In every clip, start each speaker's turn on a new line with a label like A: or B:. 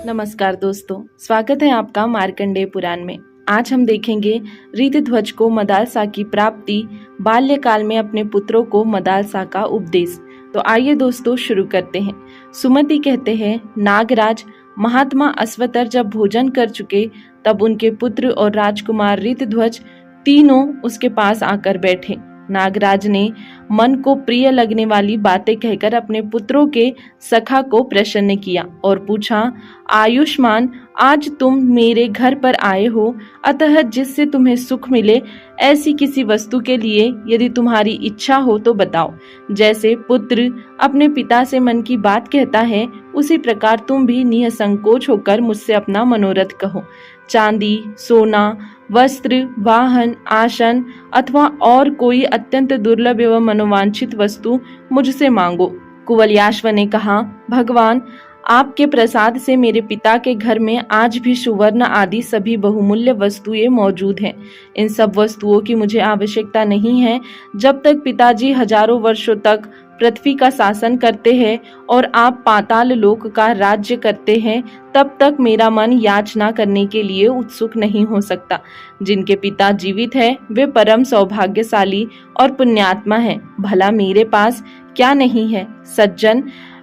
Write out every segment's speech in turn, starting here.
A: नमस्कार दोस्तों, स्वागत है आपका मार्कंडेय पुराण में। आज हम देखेंगे ऋतध्वज को मदालसा की प्राप्ति, बाल्यकाल में अपने पुत्रों को मदालसा का उपदेश। तो आइए दोस्तों शुरू करते हैं। सुमति कहते हैं, नागराज महात्मा अश्वतर जब भोजन कर चुके तब उनके पुत्र और राजकुमार ऋतध्वज तीनों उसके पास आकर बैठे। नागराज ने मन को प्रिय लगने वाली बातें कहकर अपने पुत्रों के सखा को प्रसन्न किया और पूछा, आयुष्मान, आज तुम मेरे घर पर आए हो, अतः जिससे तुम्हें सुख मिले ऐसी किसी वस्तु के लिए यदि तुम्हारी इच्छा हो तो बताओ। जैसे पुत्र अपने पिता से मन की बात कहता है, उसी प्रकार तुम भी निसंकोच होकर मुझसे अपना मनोरथ कहो। चांदी, सोना, वस्त्र, वाहन, आसन अथवा और कोई अत्यंत दुर्लभ एवं मनोवांछित वस्तु मुझसे मांगो। कुवलयाश्व ने कहा, भगवान, आपके प्रसाद से मेरे पिता के घर में आज भी सुवर्ण आदि सभी बहुमूल्य वस्तुएं मौजूद हैं। इन सब वस्तुओं की मुझे आवश्यकता नहीं है। जब तक पिताजी हजारों वर्षों तक पृथ्वी का शासन करते हैं और आप पाताल लोक का राज्य करते हैं, तब तक मेरा मन याचना करने के लिए उत्सुक नहीं हो सकता। जिनके पिता जीवित हैं, वे परम सौभाग्यशाली और पुण्यात्मा हैं। भला मेरे पास क्या नहीं है? सज्जन,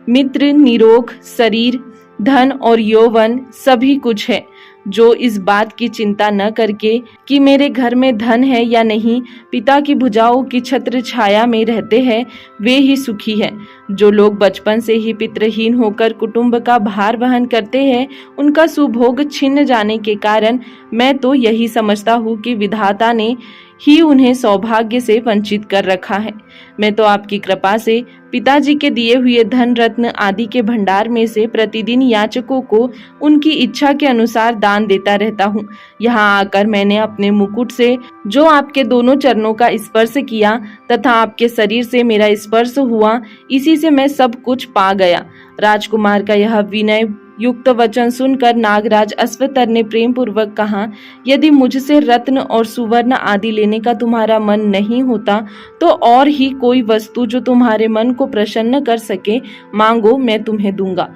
A: मित्र, निरोग शरीर, धन और यौवन सभी कुछ है। जो इस बात की चिंता न करके कि मेरे घर में धन है या नहीं, पिता की भुजाओं की छत्र छाया में रहते हैं, वे ही सुखी हैं। जो लोग बचपन से ही पितृहीन होकर कुटुंब का भार वहन करते हैं, उनका सुभोग छिन्न जाने के कारण मैं तो यही समझता हूँ कि विधाता ने ही उन्हें सौभाग्य से वंचित कर रखा है। मैं तो आपकी कृपा से पिताजी के दिए हुए धन रत्न आदि के भंडार में से प्रतिदिन याचकों को उनकी इच्छा के अनुसार दान देता रहता हूँ। यहाँ आकर मैंने अपने मुकुट से जो आपके दोनों चरणों का स्पर्श किया तथा आपके शरीर से मेरा स्पर्श हुआ, इसी से मैं सब कुछ पा गया। राजकुमार का यह विनय युक्त वचन सुनकर नागराज अश्वतर ने प्रेम पूर्वक कहा, यदि मुझसे रत्न और सुवर्ण आदि लेने का तुम्हारा मन नहीं होता तो और ही कोई वस्तु जो तुम्हारे मन को प्रसन्न कर सके मांगो, मैं तुम्हें दूंगा।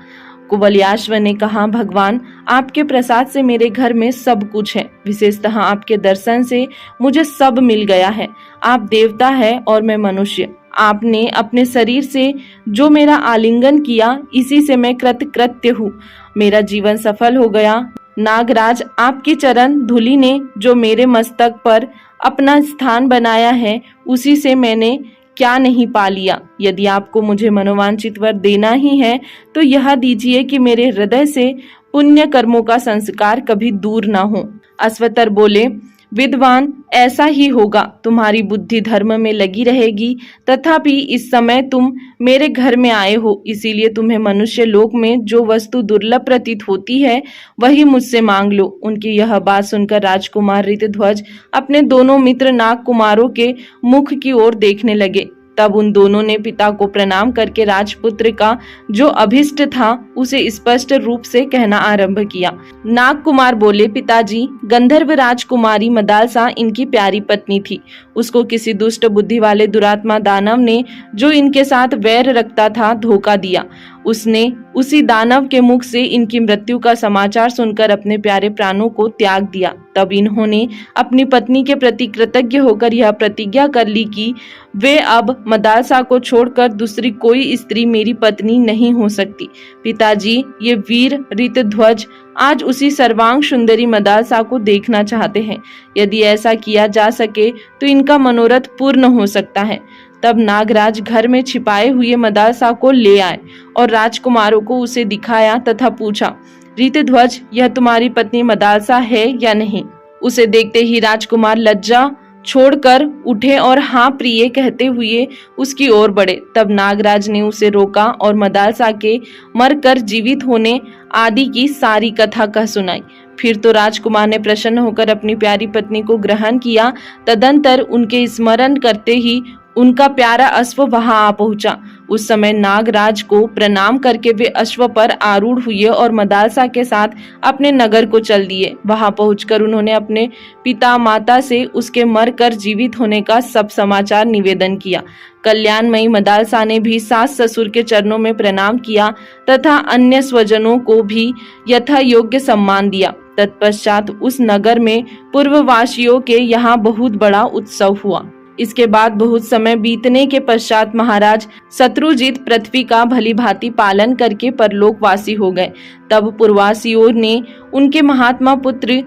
A: कुवलयाश्व ने कहा, भगवान, आपके प्रसाद से मेरे घर में सब कुछ है। विशेषतः आपके दर्शन से मुझे सब मिल गया है। आप देवता है और मैं मनुष्य। आपने अपने शरीर से जो मेरा आलिंगन किया, इसी से मैं कृतकृत्य हूँ। मेरा जीवन सफल हो गया। नागराज, आपकी चरण धूलि ने जो मेरे मस्तक पर अपना स्थान बनाया है, उसी से मैंने क्या नहीं पा लिया। यदि आपको मुझे मनोवांछित वर देना ही है तो यह दीजिए कि मेरे हृदय से पुण्य कर्मों का संस्कार कभी दूर ना हो। अश्वतर बोले, विद्वान, ऐसा ही होगा। तुम्हारी बुद्धि धर्म में लगी रहेगी। तथापि इस समय तुम मेरे घर में आए हो, इसीलिए तुम्हें मनुष्य लोक में जो वस्तु दुर्लभ प्रतीत होती है वही मुझसे मांग लो। उनकी यह बात सुनकर राजकुमार ऋतध्वज अपने दोनों मित्र नाग कुमारों के मुख की ओर देखने लगे। तब उन दोनों ने पिता को प्रणाम करके राजपुत्र का जो अभिष्ट था उसे स्पष्ट रूप से कहना आरंभ किया। नाग कुमार बोले, पिताजी, गंधर्व राजकुमारी मदालसा इनकी प्यारी पत्नी थी। उसको किसी दुष्ट बुद्धि वाले दुरात्मा दानव ने, जो इनके साथ वैर रखता था, धोखा दिया। उसने उसी दानव के मुख से इनकी मृत्यु का समाचार सुनकर अपने प्यारे प्राणों को त्याग दिया। तब इन्होंने अपनी पत्नी के प्रति कृतज्ञ होकर यह प्रतिज्ञा कर ली कि वे अब मदालसा को छोड़कर दूसरी कोई स्त्री मेरी पत्नी नहीं हो सकती। पिताजी, ये वीर ऋतध्वज आज उसी सर्वांग सुंदरी मदालसा को देखना चाहते हैं। यदि ऐसा किया जा सके तो इनका मनोरथ पूर्ण हो सकता है। तब नागराज घर में छिपाए हुए मदालसा को ले आए और राजकुमारों को उसे दिखाया तथा पूछा, ऋतध्वज, यह तुम्हारी पत्नी मदालसा है या नहीं? उसे देखते ही राजकुमार लज्जा छोड़कर उठे और हाँ प्रिय कहते हुए उसकी ओर बढ़े। तब नागराज ने उसे रोका और मदालसा के मरकर जीवित होने आदि की सारी कथा कह सुनाई। फिर तो राजकुमार ने प्रसन्न होकर अपनी प्यारी पत्नी को ग्रहण किया। तदंतर उनके स्मरण करते ही उनका प्यारा अश्व वहां आ पहुंचा। उस समय नागराज को प्रणाम करके वे अश्व पर आरूढ़ हुए और मदालसा के साथ अपने नगर को चल दिए। वहां पहुंचकर उन्होंने अपने पिता माता से उसके मरकर जीवित होने का सब समाचार निवेदन किया। कल्याणमयी मदालसा ने भी सास ससुर के चरणों में प्रणाम किया तथा अन्य स्वजनों को भी यथा योग्य सम्मान दिया। तत्पश्चात उस नगर में पूर्ववासियों के यहाँ बहुत बड़ा उत्सव हुआ। इसके बाद बहुत समय बीतने के पश्चात महाराज शत्रुजित पृथ्वी का भली भांति पालन करके परलोकवासी हो गए। तब पूर्ववासियों ने उनके महात्मा पुत्र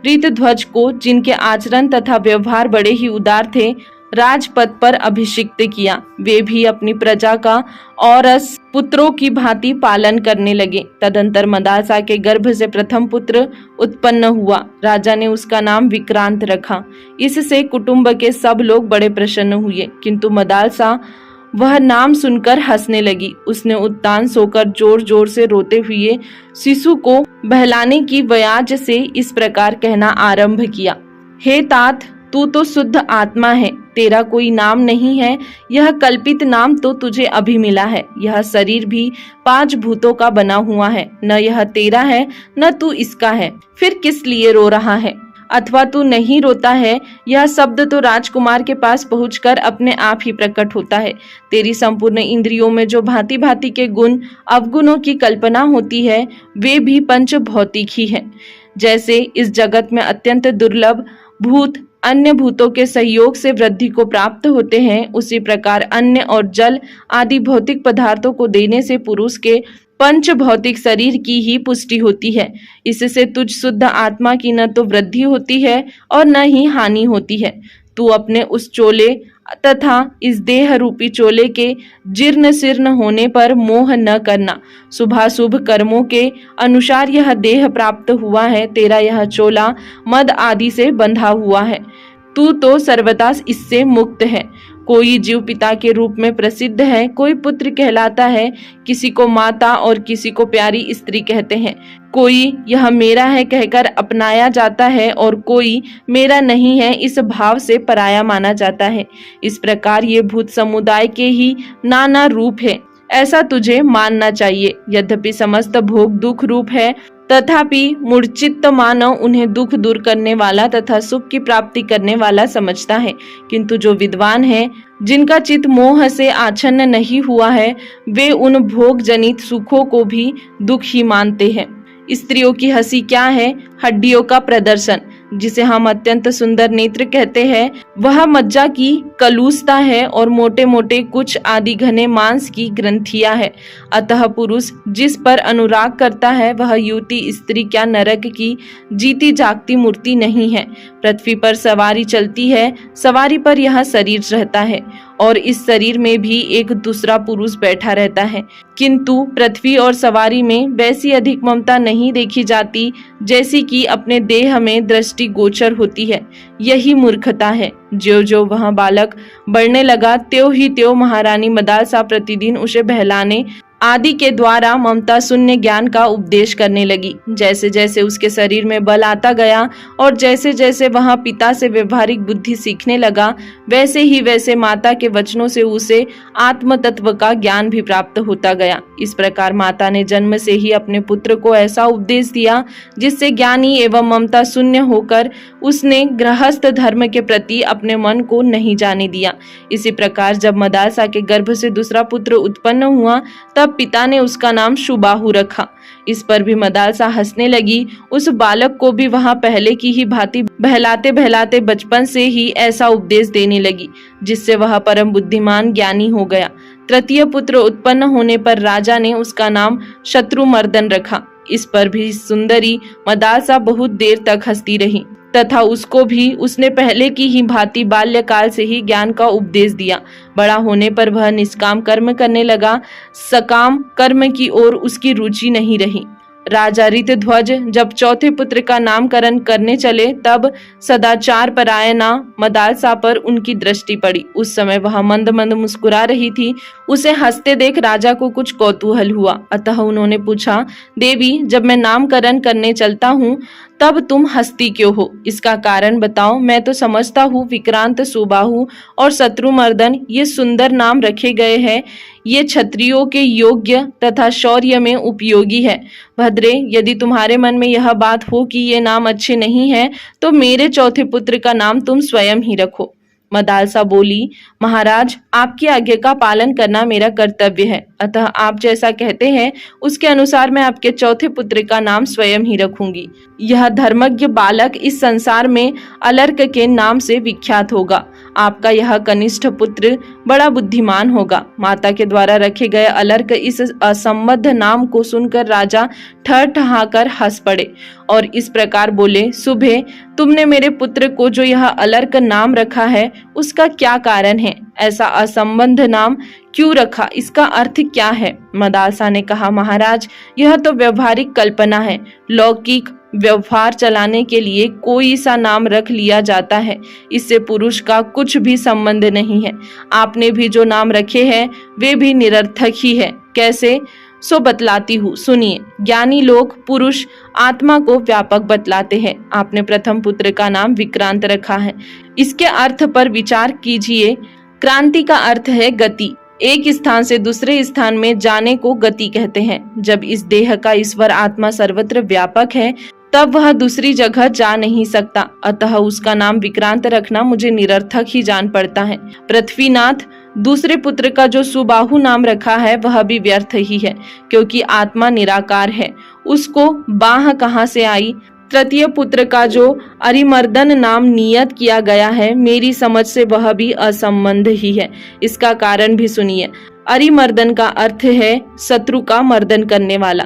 A: ऋतध्वज को, जिनके आचरण तथा व्यवहार बड़े ही उदार थे, राजपद पर अभिषिक्त किया। वे भी अपनी प्रजा का औरस पुत्रों की भांति पालन करने लगे। तदंतर मदालसा के गर्भ से प्रथम पुत्र उत्पन्न हुआ। राजा ने उसका नाम विक्रांत रखा। इससे कुटुंब के सब लोग बड़े प्रसन्न हुए, किंतु मदालसा वह नाम सुनकर हंसने लगी। उसने उत्तान सोकर जोर जोर से रोते हुए शिशु को बहलाने की व्याज से इस प्रकार कहना आरंभ किया। हे तात, तू तो शुद्ध आत्मा है, तेरा कोई नाम नहीं है। यह कल्पित नाम तो तुझे अभी मिला है। यह शरीर भी 5 भूतों का बना हुआ है, न यह तेरा है न तू इसका है। फिर किस लिए रो रहा है? अथवा तू नहीं रोता है? यह शब्द तो राजकुमार के पास पहुंचकर अपने आप ही प्रकट होता है। तेरी संपूर्ण इंद्रियों में जो भांति भांति के गुण अवगुणों की कल्पना होती है, वे भी पंच भौतिक ही है। जैसे इस जगत में अत्यंत दुर्लभ भूत अन्य भूतों के सहयोग से वृद्धि को प्राप्त होते हैं, उसी प्रकार अन्न और जल आदि भौतिक पदार्थों को देने से पुरुष के पंच भौतिक शरीर की ही पुष्टि होती है। इससे तुझ शुद्ध आत्मा की न तो वृद्धि होती है और न ही हानि होती है। तू अपने उस चोले तथा इस देह रूपी चोले के जीर्ण शीर्ण होने पर मोह न करना। शुभाशुभ कर्मों के अनुसार यह देह प्राप्त हुआ है। तेरा यह चोला मद आदि से बंधा हुआ है। तू तो सर्वथा इससे मुक्त है। कोई जीव पिता के रूप में प्रसिद्ध है, कोई पुत्र कहलाता है, किसी को माता और किसी को प्यारी स्त्री कहते हैं। कोई यह मेरा है कहकर अपनाया जाता है और कोई मेरा नहीं है इस भाव से पराया माना जाता है। इस प्रकार ये भूत समुदाय के ही नाना रूप है, ऐसा तुझे मानना चाहिए। यद्यपि समस्त भोग दुख रूप है, तथापि मूर्छित मानव उन्हें दुख दूर करने वाला तथा सुख की प्राप्ति करने वाला समझता है। किंतु जो विद्वान है, जिनका चित्त मोह से आच्छन्न नहीं हुआ है, वे उन भोग जनित सुखों को भी दुख ही मानते हैं। स्त्रियों की हंसी क्या है? हड्डियों का प्रदर्शन, जिसे हम अत्यंत सुंदर नेत्र कहते हैं, वह मज्जा की कलुषता है और मोटे मोटे कुछ आदि घने मांस की ग्रंथियां है। अतः पुरुष जिस पर अनुराग करता है, वह युवती स्त्री क्या नरक की जीती जागती मूर्ति नहीं है। पृथ्वी पर सवारी चलती है, सवारी पर यह शरीर रहता है और इस शरीर में भी एक दूसरा पुरुष बैठा रहता है, किंतु पृथ्वी और सवारी में वैसी अधिक ममता नहीं देखी जाती जैसी कि अपने देह में दृष्टि गोचर होती है। यही मूर्खता है। ज्यों ज्यों वह बालक बढ़ने लगा, त्यों ही त्यों महारानी मदालसा प्रतिदिन उसे बहलाने आदि के द्वारा ममता शून्य ज्ञान का उपदेश करने लगी। जैसे जैसे उसके शरीर में बल आता गया और जैसे जैसे वह पिता से व्यवहारिक बुद्धि सीखने लगा, वैसे ही वैसे माता के वचनों से उसे आत्म तत्व का ज्ञान भी प्राप्त होता गया। इस प्रकार माता ने जन्म से ही अपने पुत्र को ऐसा उपदेश दिया जिससे ज्ञानी एवं ममता शून्य होकर उसने गृहस्थ धर्म के प्रति अपने मन को नहीं जाने दिया। इसी प्रकार जब मदालसा के गर्भ से दूसरा पुत्र उत्पन्न हुआ, तब पिता ने उसका नाम सुबाहु रखा। इस पर भी मदालसा हंसने लगी। उस बालक को भी वहां पहले की ही भांति बहलाते बहलाते बचपन से ही ऐसा उपदेश देने लगी, जिससे वह परम बुद्धिमान ज्ञानी हो गया। तृतीय पुत्र उत्पन्न होने पर राजा ने उसका नाम शत्रुमर्दन रखा। इस पर भी सुंदरी मदालसा बहुत देर तक हंसती रही तथा उसको भी उसने पहले की ही भांति बाल्यकाल से ही ज्ञान का उपदेश दिया। बड़ा होने पर वह निष्काम कर्म करने लगा, सकाम कर्म की ओर उसकी रुचि नहीं रही। राजा ऋतध्वज जब चौथे पुत्र का नामकरण करने चले, तब सदाचार परायणा मदालसा पर उनकी दृष्टि पड़ी। उस समय वह मंद मंद मुस्कुरा रही थी। उसे हंसते देख राजा को कुछ कौतूहल हुआ, अतः उन्होंने पूछा, देवी, जब मैं नामकरण करने चलता हूँ तब तुम हंसती क्यों हो? इसका कारण बताओ। मैं तो समझता हूँ विक्रांत, सुबाहु और शत्रुमर्दन ये सुंदर नाम रखे गए हैं, ये क्षत्रियों के योग्य तथा शौर्य में उपयोगी है। भद्रे, यदि तुम्हारे मन में यह बात हो कि ये नाम अच्छे नहीं है तो मेरे चौथे पुत्र का नाम तुम स्वयं ही रखो। मदालसा बोली, महाराज, आपकी आज्ञा का पालन करना मेरा कर्तव्य है, अतः आप जैसा कहते हैं उसके अनुसार मैं आपके चौथे पुत्र का नाम स्वयं ही रखूंगी। यह धर्मज्ञ बालक इस संसार में अलर्क के नाम से विख्यात होगा। आपका यह कनिष्ठ पुत्र बड़ा बुद्धिमान होगा। माता के द्वारा रखे गए अलर्क इस असंबद्ध नाम को सुनकर राजा ठहाकर हंस पड़े और इस प्रकार बोले, सुबह, तुमने मेरे पुत्र को जो यह अलर्क नाम रखा है उसका क्या कारण है? ऐसा असंबद्ध नाम क्यों रखा? इसका अर्थ क्या है? मदालसा ने कहा, महाराज, यह तो व्यवहारिक कल्पना है। लौकिक व्यवहार चलाने के लिए कोई सा नाम रख लिया जाता है, इससे पुरुष का कुछ भी संबंध नहीं है। आपने भी जो नाम रखे हैं वे भी निरर्थक ही है। कैसे? सो बतलाती हूँ, सुनिए। ज्ञानी लोग पुरुष आत्मा को व्यापक बतलाते हैं। आपने प्रथम पुत्र का नाम विक्रांत रखा है। इसके अर्थ पर विचार कीजिए। क्रांति का अर्थ है गति। एक स्थान से दूसरे स्थान में जाने को गति कहते हैं। जब इस देह का ईश्वर आत्मा सर्वत्र व्यापक है तब वह दूसरी जगह जा नहीं सकता, अतः उसका नाम विक्रांत रखना मुझे निरर्थक ही जान पड़ता है। पृथ्वीनाथ, दूसरे पुत्र का जो सुबाहु नाम रखा है वह भी व्यर्थ ही है, क्योंकि आत्मा निराकार है, उसको बाह कहाँ से आई? तृतीय पुत्र का जो अरिमर्दन नाम नियत किया गया है, मेरी समझ से वह भी असंबंध ही है। इसका कारण भी सुनिए। अरिमर्दन का अर्थ है शत्रु का मर्दन करने वाला।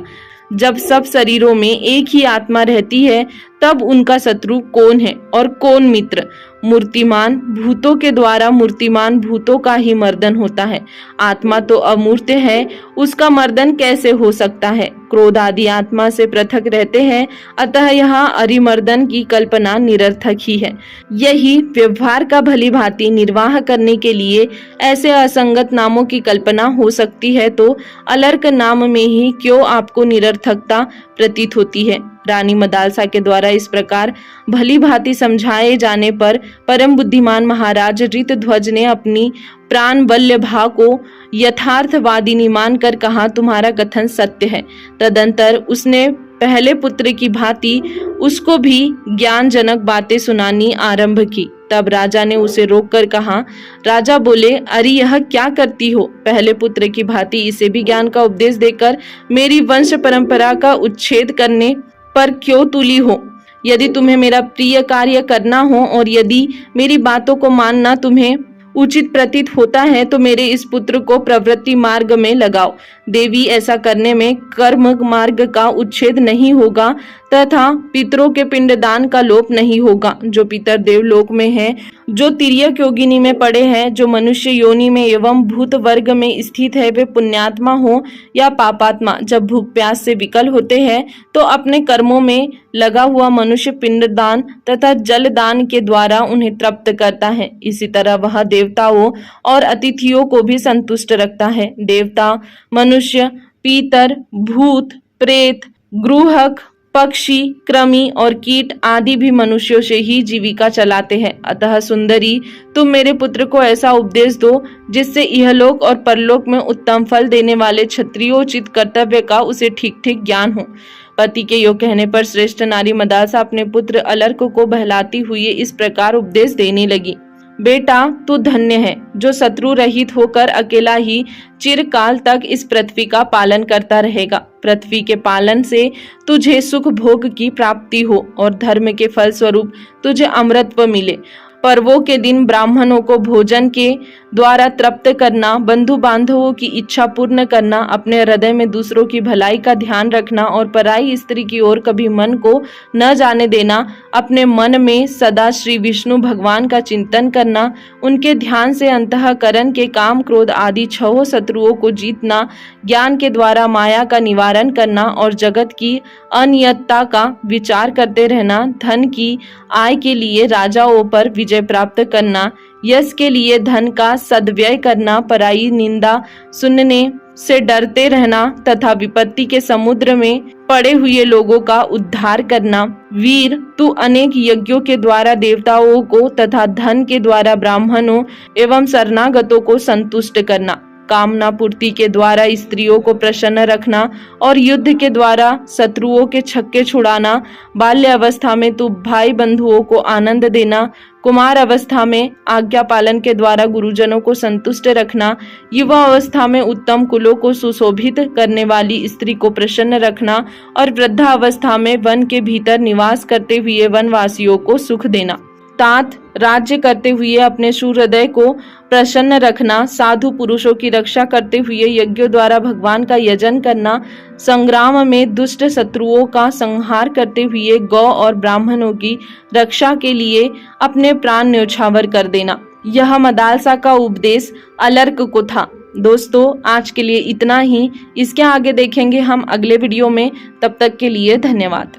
A: जब सब शरीरों में एक ही आत्मा रहती है तब उनका शत्रु कौन है और कौन मित्र? मूर्तिमान भूतों के द्वारा मूर्तिमान भूतों का ही मर्दन होता है। आत्मा तो अमूर्त है, उसका मर्दन कैसे हो सकता है? क्रोध आदि आत्मा से पृथक रहते हैं, अतः यहाँ अरिमर्दन की कल्पना निरर्थक ही है। यही व्यवहार का भली भांति निर्वाह करने के लिए ऐसे असंगत नामों की कल्पना हो सकती है, तो अलर्क नाम में ही क्यों आपको निरर्थकता प्रतीत होती है? रानी मदालसा के द्वारा इस प्रकार भली भांति समझाए जाने पर परम बुद्धिमान महाराज ऋतध्वज ने अपनी प्राण वल्लभा को यथार्थवादिनी मानकर कहा, तुम्हारा कथन सत्य है। तदंतर उसने पहले पुत्र की भांति उसको भी ज्ञानजनक बातें सुनानी आरंभ की। तब राजा ने उसे रोककर कहा, राजा बोले, अरे यह क्या करती हो? पहले पुत्र की भांति इसे भी ज्ञान का उपदेश देकर मेरी वंश परंपरा का उच्छेद करने पर क्यों तुली हो? यदि तुम्हें मेरा प्रिय कार्य करना हो और यदि मेरी बातों को मानना तुम्हें उचित प्रतीत होता है तो मेरे इस पुत्र को प्रवृत्ति मार्ग में लगाओ। देवी, ऐसा करने में कर्म मार्ग का उच्छेद नहीं होगा तथा पितरों के पिंडदान का लोप नहीं होगा। जो पितर देवलोक में हैं, जो तिर्यक योगिनी में पड़े हैं, जो मनुष्य योनि में एवं भूत वर्ग में स्थित है, वे पुण्यात्मा हो या पापात्मा, जब भूख प्यास से विकल होते हैं तो अपने कर्मों में लगा हुआ मनुष्य पिंडदान तथा जलदान के द्वारा उन्हें तृप्त करता है। इसी तरह वह देवताओं और अतिथियों को भी संतुष्ट रखता है। देवता, मनुष्य, पीतर, भूत, प्रेत, ग्रूहक, पक्षी, कृमि और कीट आदि भी मनुष्यों से ही जीविका चलाते हैं। अतः सुंदरी, तुम मेरे पुत्र को ऐसा उपदेश दो जिससे इहलोक और परलोक में उत्तम फल देने वाले क्षत्रियोचित कर्तव्य का उसे ठीक ठीक ज्ञान हो। पति के योग कहने पर श्रेष्ठ नारी मदालसा अपने पुत्र अलर्क को बहलाती हुई इस प्रकार उपदेश देने लगी। बेटा, तू धन्य है जो शत्रु रहित होकर अकेला ही चिरकाल तक इस पृथ्वी का पालन करता रहेगा। पृथ्वी के पालन से तुझे सुख भोग की प्राप्ति हो और धर्म के फल स्वरूप तुझे अमृतत्व मिले। पर्वों के दिन ब्राह्मणों को भोजन के द्वारा तृप्त करना, बंधु बांधवों की इच्छा पूर्ण करना, अपने हृदय में दूसरों की भलाई का ध्यान रखना और पराई स्त्री की ओर कभी मन को न जाने देना, अपने मन में सदा श्री विष्णु भगवान का चिंतन करना, उनके ध्यान से अंतःकरण के काम क्रोध आदि छहों शत्रुओं को जीतना, ज्ञान के द्वारा माया का निवारण करना और जगत की अनियतता का विचार करते रहना, धन की आय के लिए राजाओं पर विजय प्राप्त करना, यश के लिए धन का सद्व्यय करना, पराई निंदा सुनने से डरते रहना तथा विपत्ति के समुद्र में पड़े हुए लोगों का उद्धार करना। वीर, तू अनेक यज्ञों के द्वारा देवताओं को तथा धन के द्वारा ब्राह्मणों एवं शरणागतों को संतुष्ट करना। कामना पूर्ति के द्वारा स्त्रियों को प्रसन्न रखना और युद्ध के द्वारा शत्रुओं के छक्के छुड़ाना, बाल्य अवस्था में तू भाई बंधुओं को आनंद देना, कुमार अवस्था में आज्ञा पालन के द्वारा गुरुजनों को संतुष्ट रखना, युवा अवस्था में उत्तम कुलों को सुशोभित करने वाली स्त्री को प्रसन्न रखना और वृद्धा अवस्था में वन के भीतर निवास करते हुए वनवासियों को सुख देना। तात राज्य करते हुए अपने शूर हृदय को प्रसन्न रखना, साधु पुरुषों की रक्षा करते हुए यज्ञों द्वारा भगवान का यजन करना, संग्राम में दुष्ट शत्रुओं का संहार करते हुए गौ और ब्राह्मणों की रक्षा के लिए अपने प्राण न्यौछावर कर देना। यह मदालसा का उपदेश अलर्क को था। दोस्तों, आज के लिए इतना ही। इसके आगे देखेंगे हम अगले वीडियो में। तब तक के लिए धन्यवाद।